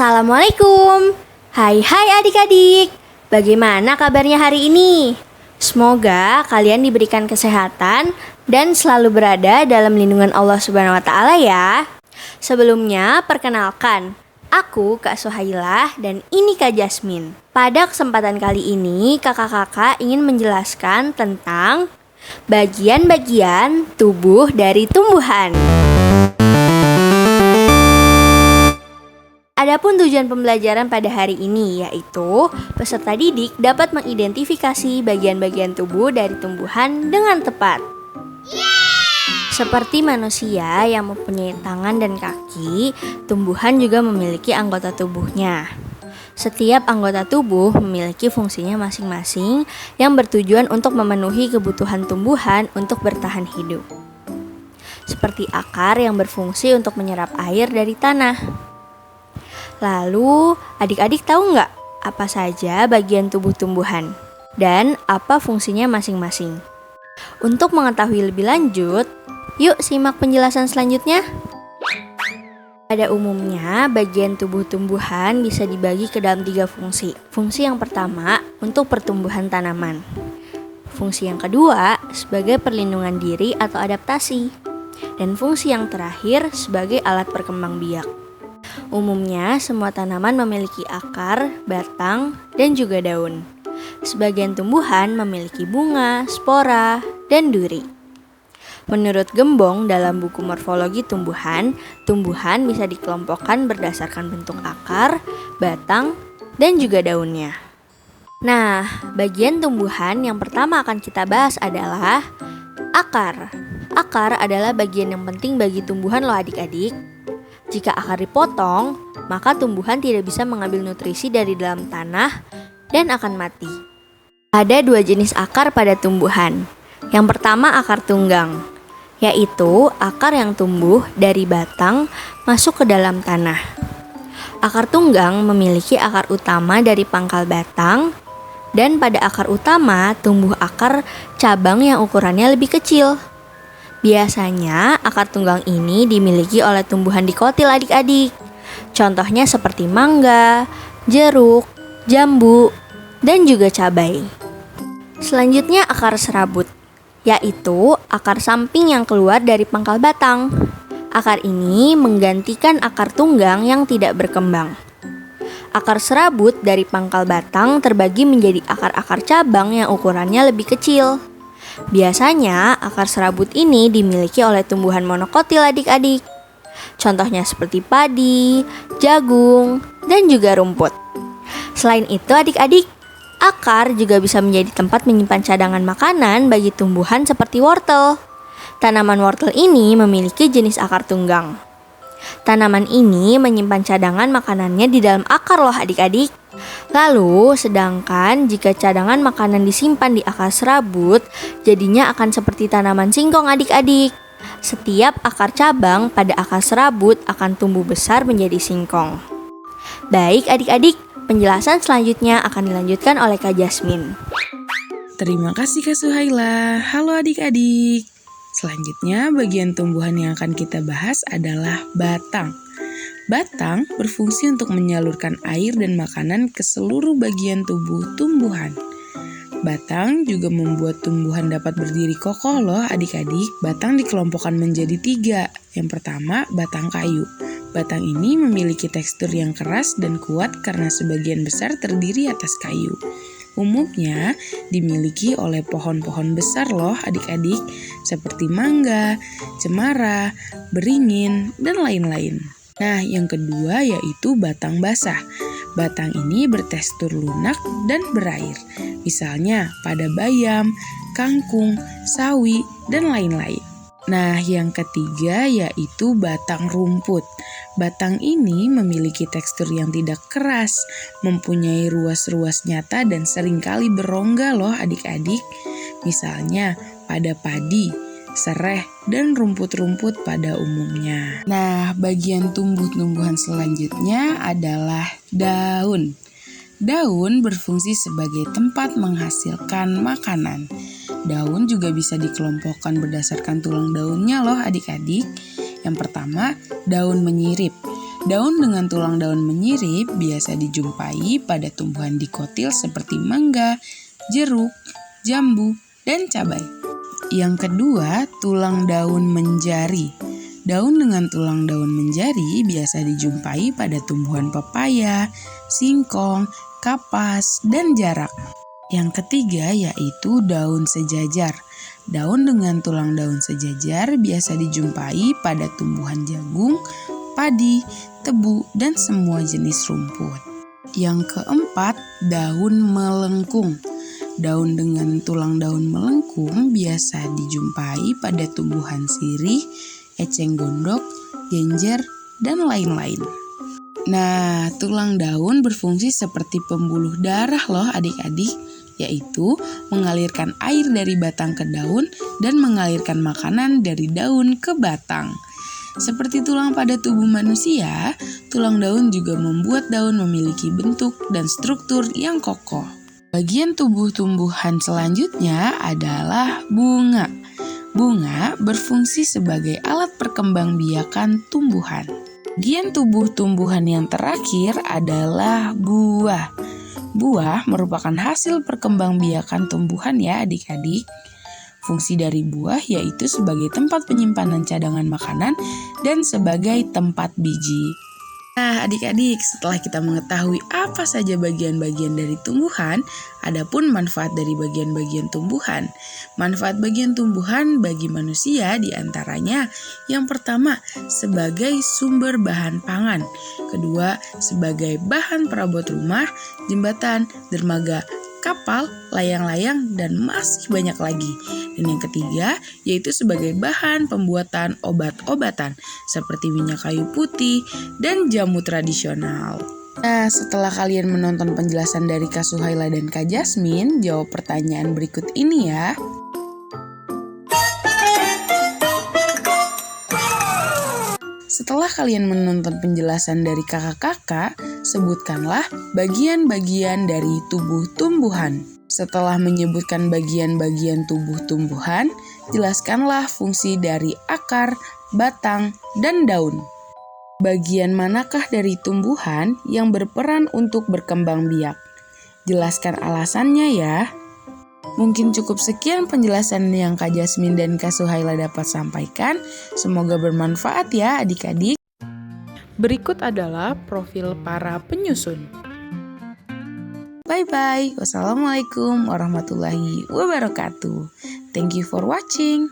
Assalamualaikum. Hai adik-adik. Bagaimana kabarnya hari ini? Semoga kalian diberikan kesehatan dan selalu berada dalam lindungan Allah Subhanahu wa taala ya. Sebelumnya perkenalkan, aku Kak Suhailah dan ini Kak Jasmine. Pada kesempatan kali ini kakak-kakak ingin menjelaskan tentang bagian-bagian tubuh dari tumbuhan. Adapun tujuan pembelajaran pada hari ini yaitu peserta didik dapat mengidentifikasi bagian-bagian tubuh dari tumbuhan dengan tepat. Seperti manusia yang mempunyai tangan dan kaki, tumbuhan juga memiliki anggota tubuhnya. Setiap anggota tubuh memiliki fungsinya masing-masing yang bertujuan untuk memenuhi kebutuhan tumbuhan untuk bertahan hidup. Seperti akar yang berfungsi untuk menyerap air dari tanah. Lalu, adik-adik tahu nggak apa saja bagian tubuh tumbuhan dan apa fungsinya masing-masing? Untuk mengetahui lebih lanjut, yuk simak penjelasan selanjutnya. Pada umumnya, bagian tubuh tumbuhan bisa dibagi ke dalam 3 fungsi. Fungsi yang pertama untuk pertumbuhan tanaman. Fungsi yang kedua sebagai perlindungan diri atau adaptasi. Dan fungsi yang terakhir sebagai alat berkembang biak. Umumnya, semua tanaman memiliki akar, batang, dan juga daun. Sebagian tumbuhan memiliki bunga, spora, dan duri. Menurut Gembong dalam buku Morfologi Tumbuhan, tumbuhan bisa dikelompokkan berdasarkan bentuk akar, batang, dan juga daunnya. Nah, bagian tumbuhan yang pertama akan kita bahas adalah akar. Akar adalah bagian yang penting bagi tumbuhan loh adik-adik. Jika akar dipotong, maka tumbuhan tidak bisa mengambil nutrisi dari dalam tanah dan akan mati. Ada 2 jenis akar pada tumbuhan. Yang pertama akar tunggang, yaitu akar yang tumbuh dari batang masuk ke dalam tanah. Akar tunggang memiliki akar utama dari pangkal batang, dan pada akar utama tumbuh akar cabang yang ukurannya lebih kecil. Biasanya akar tunggang ini dimiliki oleh tumbuhan dikotil adik-adik. Contohnya seperti mangga, jeruk, jambu, dan juga cabai. Selanjutnya akar serabut, yaitu akar samping yang keluar dari pangkal batang. Akar ini menggantikan akar tunggang yang tidak berkembang. Akar serabut dari pangkal batang terbagi menjadi akar-akar cabang yang ukurannya lebih kecil. Biasanya akar serabut ini dimiliki oleh tumbuhan monokotil adik-adik. Contohnya seperti padi, jagung, dan juga rumput. Selain itu adik-adik, akar juga bisa menjadi tempat menyimpan cadangan makanan bagi tumbuhan seperti wortel. Tanaman wortel ini memiliki jenis akar tunggang. Tanaman ini menyimpan cadangan makanannya di dalam akar loh adik-adik. Lalu, sedangkan jika cadangan makanan disimpan di akar serabut, jadinya akan seperti tanaman singkong adik-adik. Setiap akar cabang pada akar serabut akan tumbuh besar menjadi singkong. Baik adik-adik, penjelasan selanjutnya akan dilanjutkan oleh Kak Jasmine. Terima kasih Kak Suhailah. Halo adik-adik. Selanjutnya, bagian tumbuhan yang akan kita bahas adalah batang. Batang berfungsi untuk menyalurkan air dan makanan ke seluruh bagian tubuh tumbuhan. Batang juga membuat tumbuhan dapat berdiri kokoh loh adik-adik. Batang dikelompokkan menjadi 3. Yang pertama, batang kayu. Batang ini memiliki tekstur yang keras dan kuat karena sebagian besar terdiri atas kayu. Umumnya dimiliki oleh pohon-pohon besar loh adik-adik, seperti mangga, cemara, beringin, dan lain-lain. Nah, yang kedua yaitu batang basah. Batang ini bertekstur lunak dan berair, misalnya pada bayam, kangkung, sawi, dan lain-lain. Nah, yang ketiga yaitu batang rumput. Batang ini memiliki tekstur yang tidak keras, mempunyai ruas-ruas nyata dan seringkali berongga loh adik-adik. Misalnya pada padi, sereh, dan rumput-rumput pada umumnya. Nah, bagian tumbuh-tumbuhan selanjutnya adalah daun. Daun berfungsi sebagai tempat menghasilkan makanan. Daun juga bisa dikelompokkan berdasarkan tulang daunnya loh adik-adik. Yang pertama, daun menyirip. Daun dengan tulang daun menyirip biasa dijumpai pada tumbuhan dikotil seperti mangga, jeruk, jambu, dan cabai. Yang kedua, tulang daun menjari. Daun dengan tulang daun menjari biasa dijumpai pada tumbuhan pepaya, singkong, kapas, dan jarak. Yang ketiga yaitu daun sejajar. Daun dengan tulang daun sejajar biasa dijumpai pada tumbuhan jagung, padi, tebu, dan semua jenis rumput. Yang keempat, daun melengkung. Daun dengan tulang daun melengkung biasa dijumpai pada tumbuhan sirih, eceng gondok, genjer, dan lain-lain. Nah, tulang daun berfungsi seperti pembuluh darah loh adik-adik, yaitu mengalirkan air dari batang ke daun dan mengalirkan makanan dari daun ke batang. Seperti tulang pada tubuh manusia, tulang daun juga membuat daun memiliki bentuk dan struktur yang kokoh. Bagian tubuh tumbuhan selanjutnya adalah bunga. Bunga berfungsi sebagai alat perkembangbiakan tumbuhan. Bagian tubuh tumbuhan yang terakhir adalah buah. Buah merupakan hasil perkembangbiakan tumbuhan ya adik-adik. Fungsi dari buah yaitu sebagai tempat penyimpanan cadangan makanan dan sebagai tempat biji. Nah adik-adik, setelah kita mengetahui apa saja bagian-bagian dari tumbuhan, adapun manfaat dari bagian-bagian tumbuhan. Manfaat bagian tumbuhan bagi manusia diantaranya yang pertama sebagai sumber bahan pangan, kedua sebagai bahan perabot rumah, jembatan, dermaga, kapal, layang-layang, dan masih banyak lagi. Dan yang ketiga, yaitu sebagai bahan pembuatan obat-obatan seperti minyak kayu putih dan jamu tradisional. Nah, setelah kalian menonton penjelasan dari Kak Suhaila dan Kak Jasmine, jawab pertanyaan berikut ini ya. Setelah kalian menonton penjelasan dari kakak-kakak, sebutkanlah bagian-bagian dari tubuh tumbuhan. Setelah menyebutkan bagian-bagian tubuh tumbuhan, jelaskanlah fungsi dari akar, batang, dan daun. Bagian manakah dari tumbuhan yang berperan untuk berkembang biak? Jelaskan alasannya ya. Mungkin cukup sekian penjelasan yang Kak Jasmine dan Kak Suhaila dapat sampaikan. Semoga bermanfaat ya adik-adik. Berikut adalah profil para penyusun. Bye-bye. Wassalamualaikum warahmatullahi wabarakatuh. Thank you for watching.